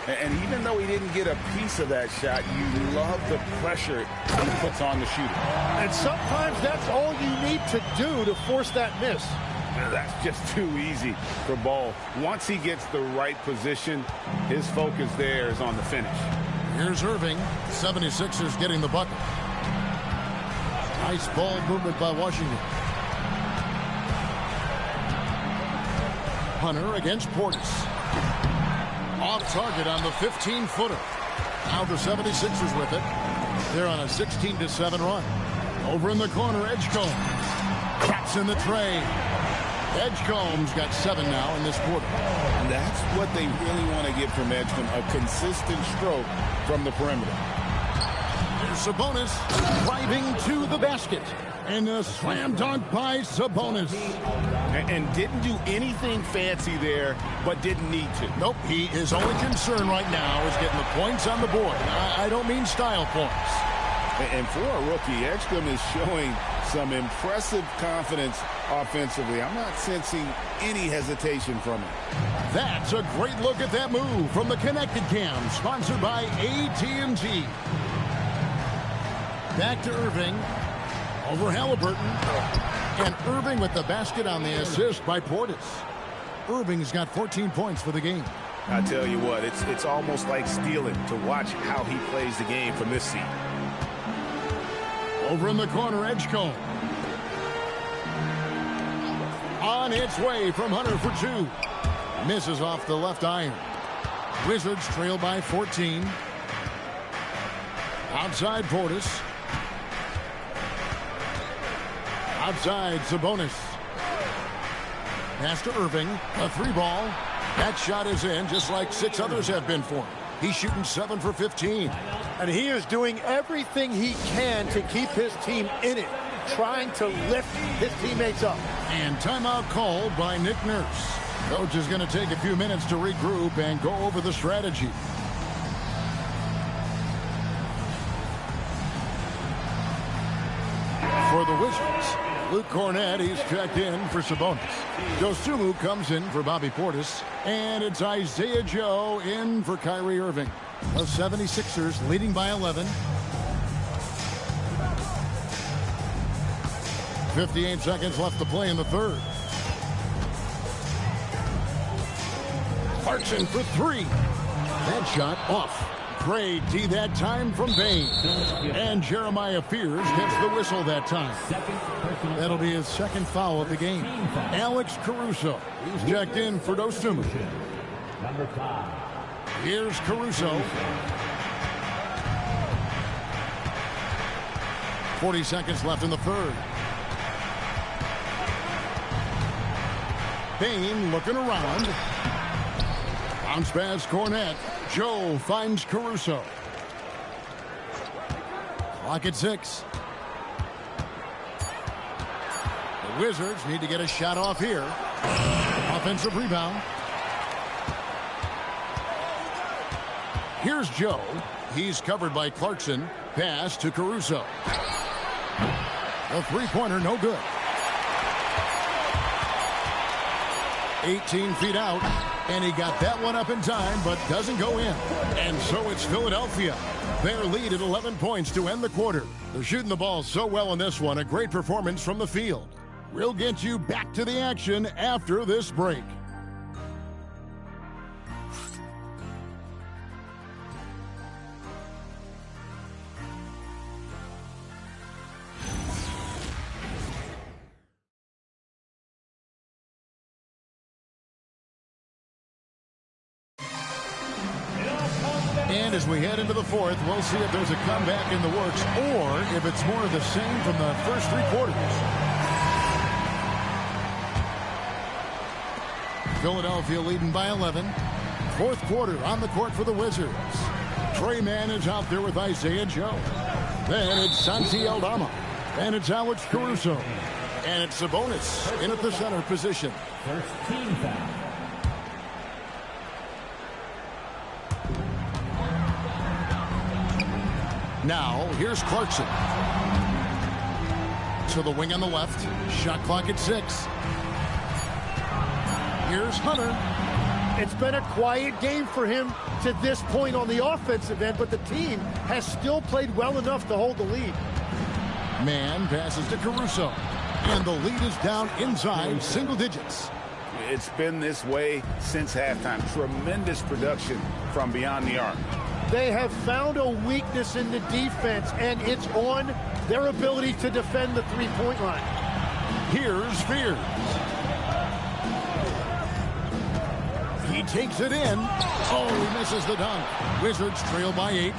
And even though he didn't get a piece of that shot, you love the pressure he puts on the shooter. And sometimes that's all you need to do to force that miss. That's just too easy for Ball. Once he gets the right position, his focus there is on the finish. Here's Irving. 76ers getting the bucket. Nice ball movement by Washington. Hunter against Portis. Off target on the 15-footer. Now the 76ers with it. They're on a 16-7 run. Over in the corner, Edgecombe. Cat's in the tray. Edgecombe's got 7 now in this quarter. And that's what they really want to get from Edgecombe, a consistent stroke from the perimeter. There's Sabonis driving to the basket. And a slam dunk by Sabonis. And didn't do anything fancy there, but didn't need to. Nope, his only concern right now is getting the points on the board. I don't mean style points. And for a rookie, Edgecombe is showing some impressive confidence offensively. I'm not sensing any hesitation from him. That's a great look at that move from the Connected Cam, sponsored by AT&T. Back to Irving. Over Halliburton. And Irving with the basket on the assist by Portis. Irving's got 14 points for the game. I tell you what, it's almost like stealing to watch how he plays the game from this seat. Over in the corner, Edgecombe. On its way from Hunter for two. Misses off the left iron. Wizards trail by 14. Outside Portis. Outside Sabonis. Pass to Irving. A three ball. That shot is in just like 6 others have been for him. He's shooting 7 for 15. And he is doing everything he can to keep his team in it, trying to lift his teammates up. And timeout called by Nick Nurse. Coach is going to take a few minutes to regroup and go over the strategy. For the Wizards, Luke Cornett, he's checked in for Sabonis. Dosunmu comes in for Bobby Portis. And it's Isaiah Joe in for Kyrie Irving. The 76ers leading by 11. 58 seconds left to play in the third. Clarkson for three. That shot off. Great D that time from Bain. And Jeremiah Fears gets the whistle that time. That'll be his second foul of the game. Alex Caruso. He's checked in for Dosunmu. Here's Caruso. 40 seconds left in the third. Bain looking around. Bounce pass Cornett. Joe finds Caruso. Clock at 6. The Wizards need to get a shot off here. Offensive rebound. Here's Joe. He's covered by Clarkson. Pass to Caruso. A three-pointer, no good. 18 feet out. And he got that one up in time, but doesn't go in. And so it's Philadelphia. Their lead at 11 points to end the quarter. They're shooting the ball so well in this one. A great performance from the field. We'll get you back to the action after this break. And as we head into the fourth, we'll see if there's a comeback in the works or if it's more of the same from the first 3 quarters. Philadelphia leading by 11. Fourth quarter on the court for the Wizards. Trey Mann is out there with Isaiah Joe. Then it's Santi Aldama. And it's Alex Caruso. And it's Sabonis in at the center position. First team foul. Now, here's Clarkson. To the wing on the left. Shot clock at 6. Here's Hunter. It's been a quiet game for him to this point on the offensive end, but the team has still played well enough to hold the lead. Mann passes to Caruso. And the lead is down inside single digits. It's been this way since halftime. Tremendous production from beyond the arc. They have found a weakness in the defense, and it's on their ability to defend the three-point line. Here's Fears. He takes it in. Oh, he misses the dunk. Wizards trail by 8.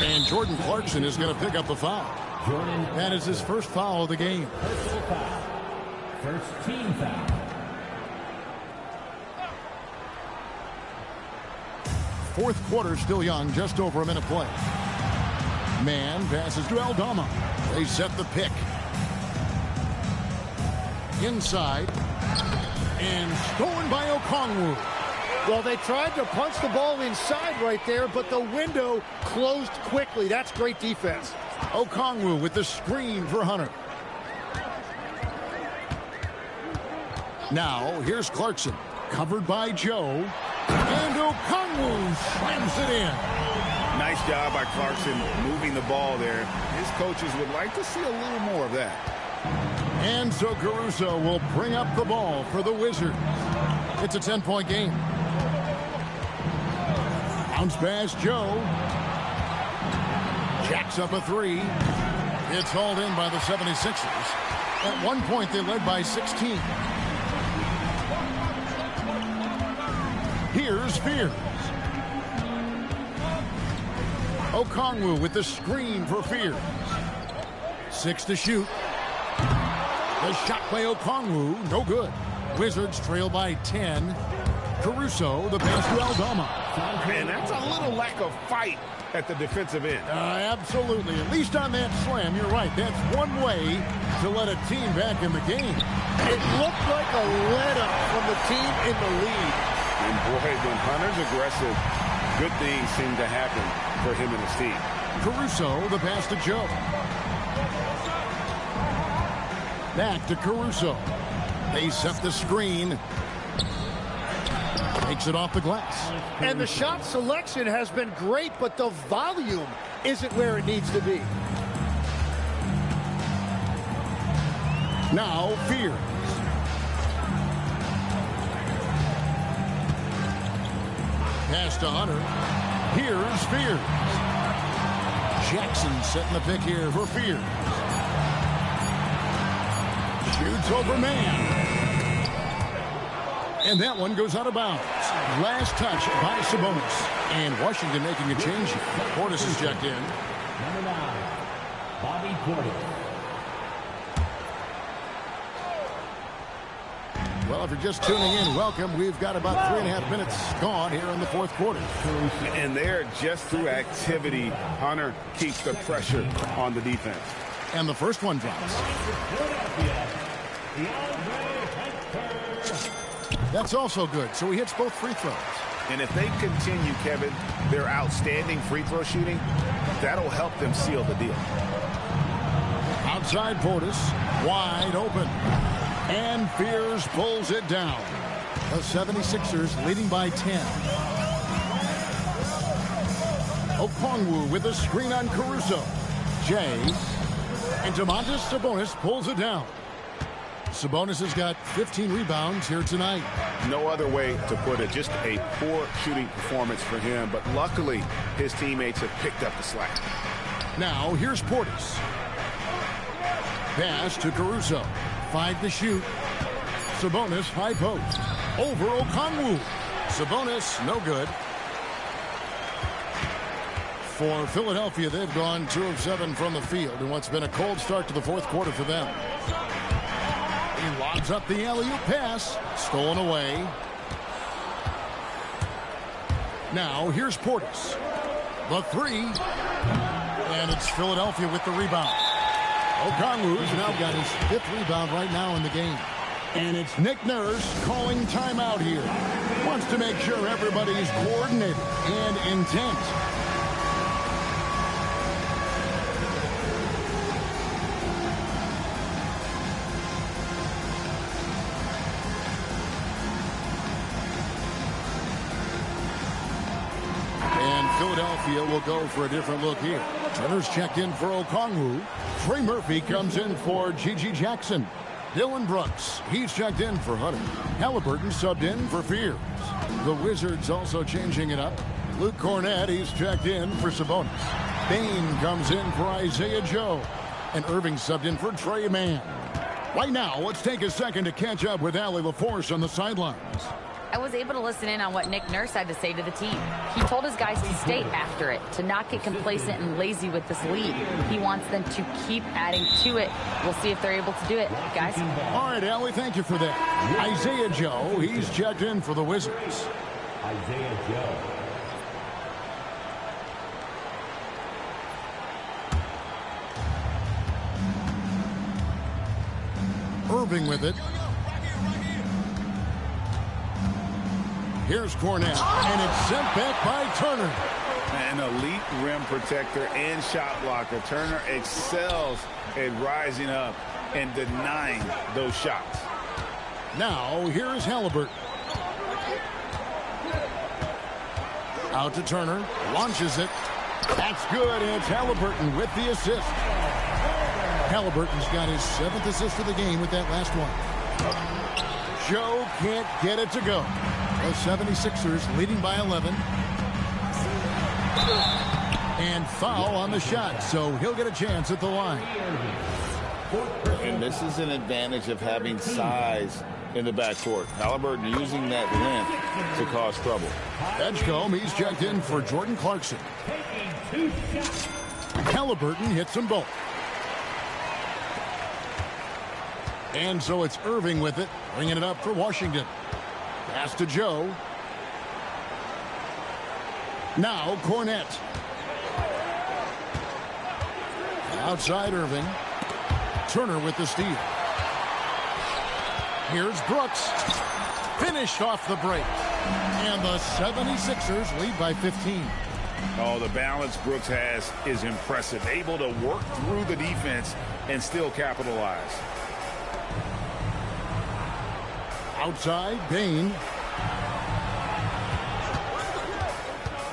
And Jordan Clarkson is going to pick up the foul. That is his first foul of the game. First team foul. Fourth quarter still young, just over a minute play. Mann passes to Aldama. They set the pick. Inside. And stolen by Okongwu. Well, they tried to punch the ball inside right there, but the window closed quickly. That's great defense. Okongwu with the screen for Hunter. Now, here's Clarkson. Covered by Joe. And Okongwu slams it in. Nice job by Clarkson moving the ball there. His coaches would like to see a little more of that. And so Caruso will bring up the ball for the Wizards. It's a 10-point game. Bounce pass, Joe. Jacks up a three. It's hauled in by the 76ers. At one point, they led by 16. Here's Fears. Okongwu with the screen for Fears. 6 to shoot. The shot by Okongwu, no good. Wizards trail by 10. Caruso, the pass to Aldama. And that's a little lack of fight at the defensive end. Absolutely. At least on that slam, you're right. That's one way to let a team back in the game. It looked like a let-up from the team in the lead. And boy, when Hunter's aggressive, good things seem to happen for him and his team. Caruso, the pass to Joe. Back to Caruso. They set the screen. Takes it off the glass. And the shot selection has been great, but the volume isn't where it needs to be. Now Fears. Pass to Hunter. Here's Fears. Jackson setting the pick here for Fears. Shoots over man. And that one goes out of bounds. Last touch by Sabonis. And Washington making a change. Portis is checked in. Number 9, Bobby Portis. Well, if you're just tuning in, welcome. We've got about 3.5 minutes gone here in the fourth quarter. And there, just through activity, Hunter keeps the pressure on the defense. And the first one drops. That's also good. So he hits both free throws. And if they continue, Kevin, their outstanding free throw shooting, that'll help them seal the deal. Outside Portis, wide open. And Fears pulls it down. The 76ers leading by 10. Okongwu with a screen on Caruso. Jay. And Domantas Sabonis pulls it down. Sabonis has got 15 rebounds here tonight. No other way to put it. Just a poor shooting performance for him. But luckily, his teammates have picked up the slack. Now, here's Portis. Pass to Caruso. 5 to shoot. Sabonis, high post. Over Okongwu. Sabonis, no good. For Philadelphia, they've gone 2 of 7 from the field in what's been a cold start to the fourth quarter for them. He lobs up the alley-oop pass. Stolen away. Now, here's Portis. The 3. And it's Philadelphia with the rebound. Okongwu's now got his 5th rebound right now in the game. And it's Nick Nurse calling timeout here. Wants to make sure everybody's coordinated and intent. Philadelphia will go for a different look here. Turner's checked in for Okongwu. Trey Murphy comes in for G.G. Jackson. Dylan Brooks, he's checked in for Hunter. Halliburton subbed in for Fears. The Wizards also changing it up. Luke Cornett, he's checked in for Sabonis. Bain comes in for Isaiah Joe. And Irving subbed in for Trey Mann. Right now, let's take a second to catch up with Allie LaForce on the sidelines. I was able to listen in on what Nick Nurse had to say to the team. He told his guys to stay after it, to not get complacent and lazy with this lead. He wants them to keep adding to it. We'll see if they're able to do it, guys. All right, Allie, thank you for that. Isaiah Joe, he's checked in for the Wizards. Isaiah Joe. Irving with it. Here's Cornett, and it's sent back by Turner. An elite rim protector and shot blocker. Turner excels at rising up and denying those shots. Now, here's Halliburton. Out to Turner. Launches it. That's good. And it's Halliburton with the assist. Halliburton's got his 7th assist of the game with that last one. Joe can't get it to go. The 76ers leading by 11. And foul on the shot, so he'll get a chance at the line. And this is an advantage of having size in the backcourt. Halliburton using that length to cause trouble. Edgecombe, he's checked in for Jordan Clarkson. Halliburton hits them both. And so it's Irving with it, bringing it up for Washington. Pass to Joe. Now Cornette. Outside Irving. Turner with the steal. Here's Brooks. Finished off the break. And the 76ers lead by 15. Oh, the balance Brooks has is impressive. Able to work through the defense and still capitalize. Outside, Bain.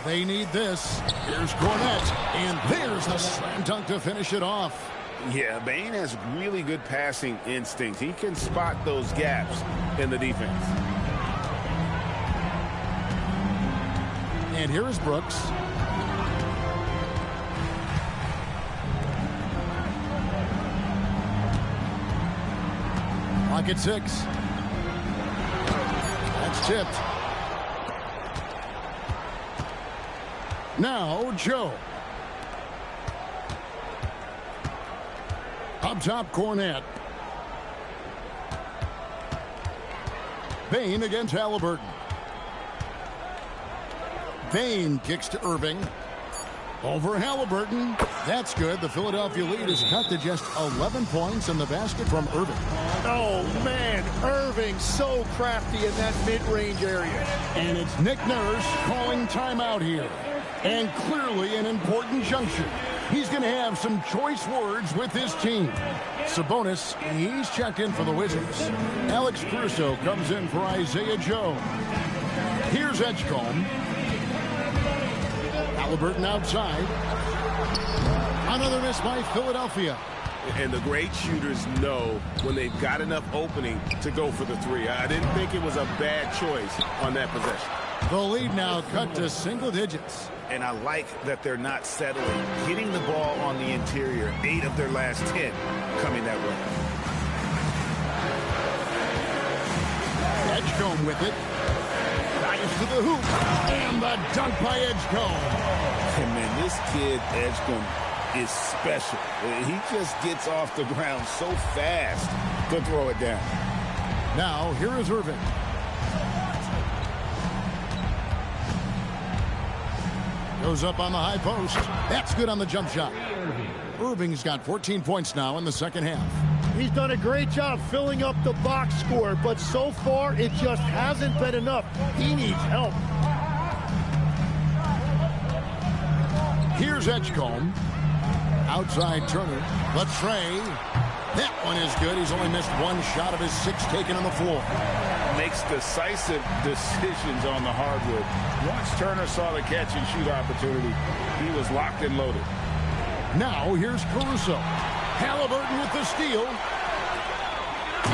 They need this. Here's Cornette. And there's the slam dunk to finish it off. Yeah, Bain has really good passing instincts. He can spot those gaps in the defense. And here is Brooks. Clock at 6. That's tipped. Now, Joe. Up top, Cornette. Bain against Halliburton. Bain kicks to Irving. Over Halliburton. That's good. The Philadelphia lead is cut to just 11 points in the basket from Irving. Oh, man. Irving so crafty in that mid-range area. And it's Nick Nurse calling timeout here. And clearly an important juncture. He's going to have some choice words with his team. Sabonis, he's checked in for the Wizards. Alex Caruso comes in for Isaiah Joe. Here's Edgecombe. Halliburton outside. Another miss by Philadelphia. And the great shooters know when they've got enough opening to go for the three. I didn't think it was a bad choice on that possession. The lead now cut to single digits. And I like that they're not settling. Hitting the ball on the interior, 8 of their last 10 coming that way. Edgecombe with it. Dives to the hoop. And the dunk by Edgecombe. And man, this kid, Edgecombe, is special. He just gets off the ground so fast to throw it down. Now, here is Irving. Goes up on the high post. That's good on the jump shot. Irving's got 14 points now in the second half. He's done a great job filling up the box score, but so far it just hasn't been enough. He needs help. Here's Edgecombe. Outside Turner. Latrey. That one is good. He's only missed one shot of his 6 taken on the floor. Makes decisive decisions on the hardwood. Once Turner saw the catch and shoot opportunity, he was locked and loaded. Now here's Caruso. Halliburton with the steal.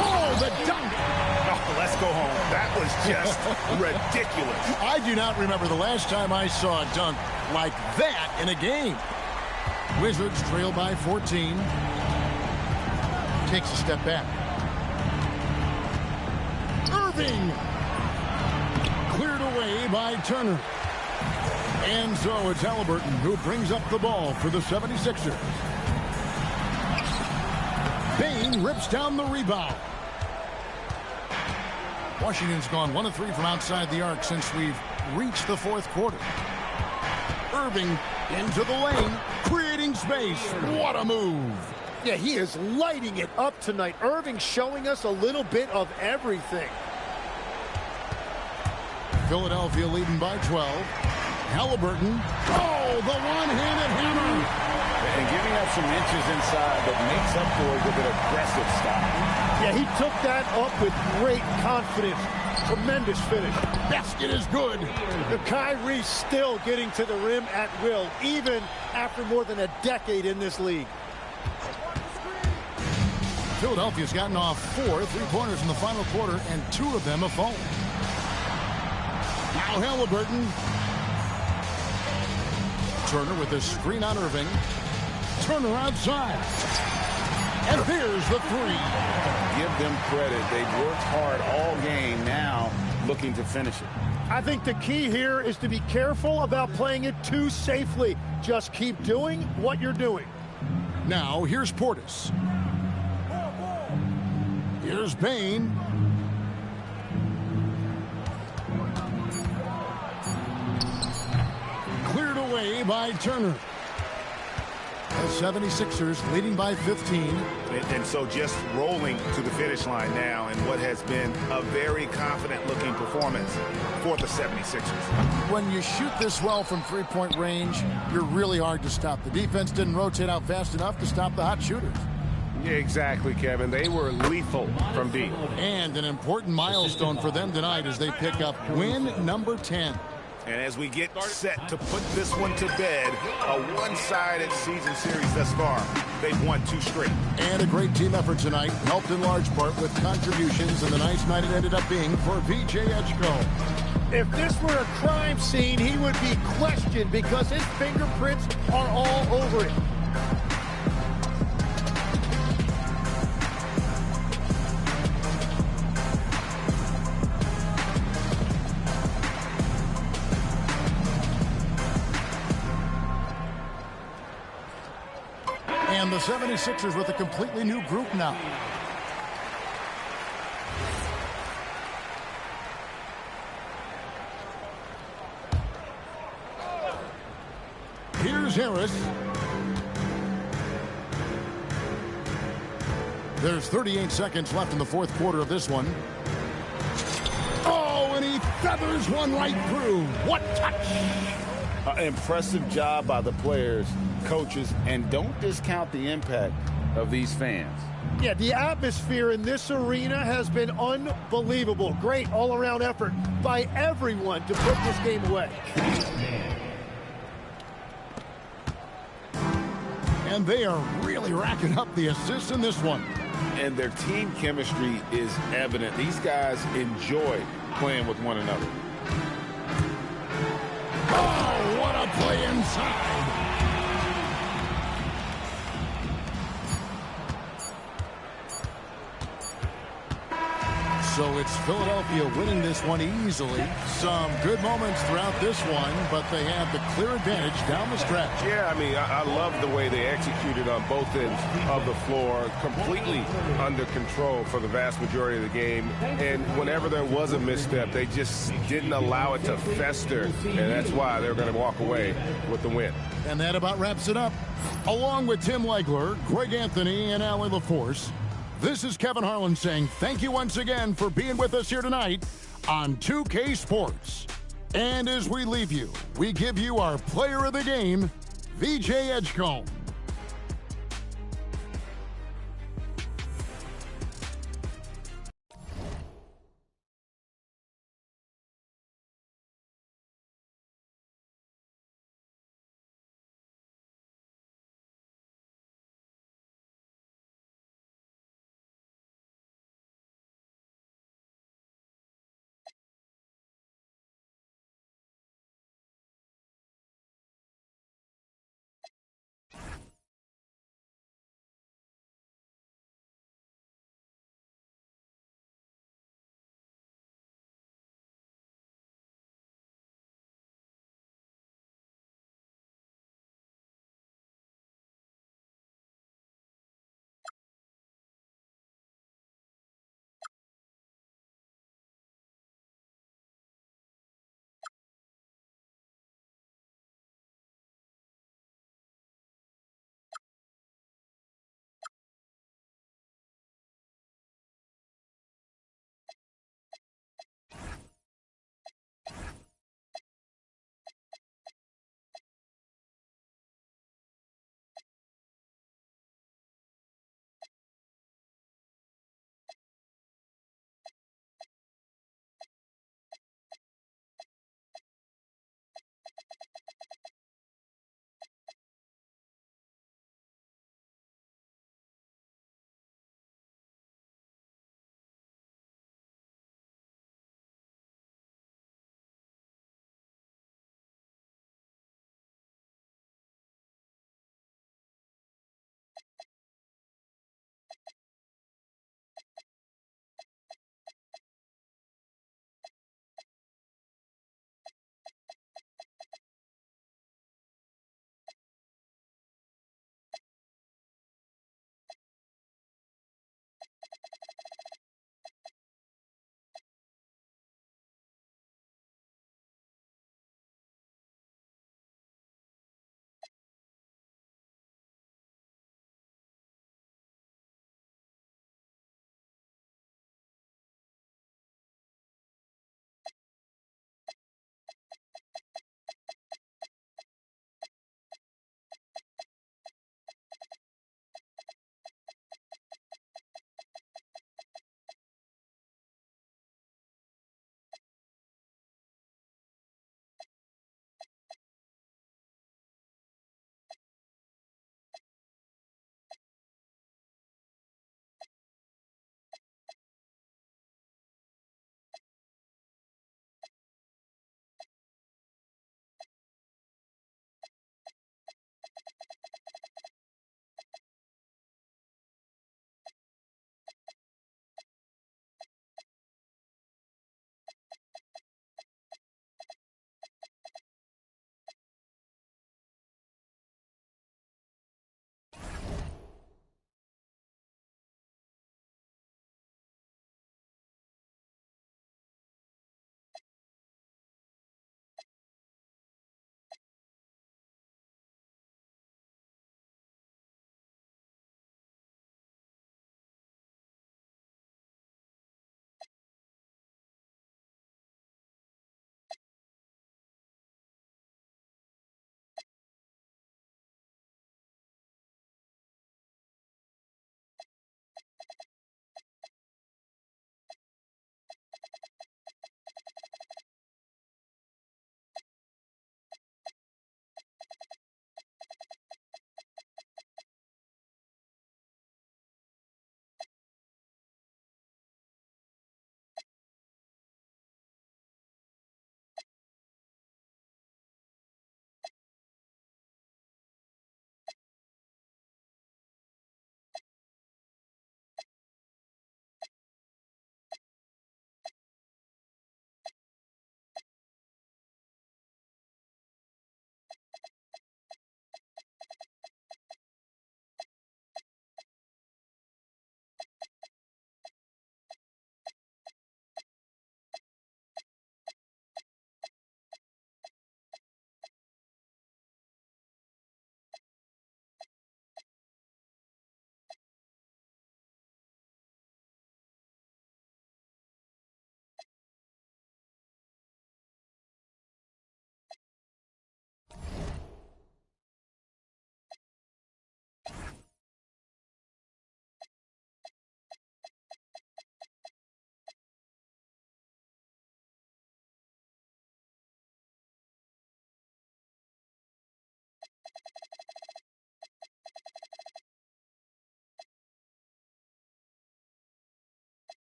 Oh, the dunk. Oh, let's go home. That was just ridiculous. I do not remember the last time I saw a dunk like that in a game. Wizards trail by 14. Takes a step back. Irving. Cleared away by Turner. And so it's Halliburton who brings up the ball for the 76ers. Bain rips down the rebound. Washington's gone 1 of 3 from outside the arc since we've reached the 4th quarter. Irving into the lane, creating space. What a move. Yeah, he is lighting it up tonight. Irving showing us a little bit of everything. Philadelphia leading by 12. Halliburton. Oh, the one-handed hammer. And giving up some inches inside, but makes up for it with an aggressive stop. Yeah, he took that up with great confidence. Tremendous finish. Basket is good. The Kyrie still getting to the rim at will, even after more than a decade in this league. Philadelphia's gotten off 4 3-pointers in the final quarter, and 2 of them have fallen. Now Halliburton. Turner with a screen on Irving. Turner outside. And here's the 3. Give them credit. They've worked hard all game, now looking to finish it. I think the key here is to be careful about playing it too safely. Just keep doing what you're doing. Now here's Portis. Here's Bain. Cleared away by Turner. The 76ers leading by 15. And so just rolling to the finish line now in what has been a very confident-looking performance for the 76ers. When you shoot this well from three-point range, you're really hard to stop. The defense didn't rotate out fast enough to stop the hot shooters. Yeah, exactly, Kevin. They were lethal from deep. And an important milestone for them tonight as they pick up win number 10. And as we get set to put this one to bed, a one-sided season series thus far. They've won 2 straight. And a great team effort tonight, helped in large part with contributions, and the nice night it ended up being for VJ Edgecombe. If this were a crime scene, he would be questioned because his fingerprints are all over it. And the 76ers with a completely new group now. Here's Harris. There's 38 seconds left in the fourth quarter of this one. Oh, and he feathers one right through. What touch! Impressive job by the players, coaches, and don't discount the impact of these fans. Yeah, the atmosphere in this arena has been unbelievable. Great all-around effort by everyone to put this game away. And they are really racking up the assists in this one. And their team chemistry is evident. These guys enjoy playing with one another. Oh, what a play inside. So it's Philadelphia winning this one easily. Some good moments throughout this one, but they have the clear advantage down the stretch. Yeah, I mean, I love the way they executed on both ends of the floor, completely under control for the vast majority of the game. And whenever there was a misstep, they just didn't allow it to fester, and that's why they're going to walk away with the win. And that about wraps it up. Along with Tim Legler, Greg Anthony, and Allie LaForce, this is Kevin Harlan saying thank you once again for being with us here tonight on 2K Sports. And as we leave you, we give you our player of the game, VJ Edgecombe.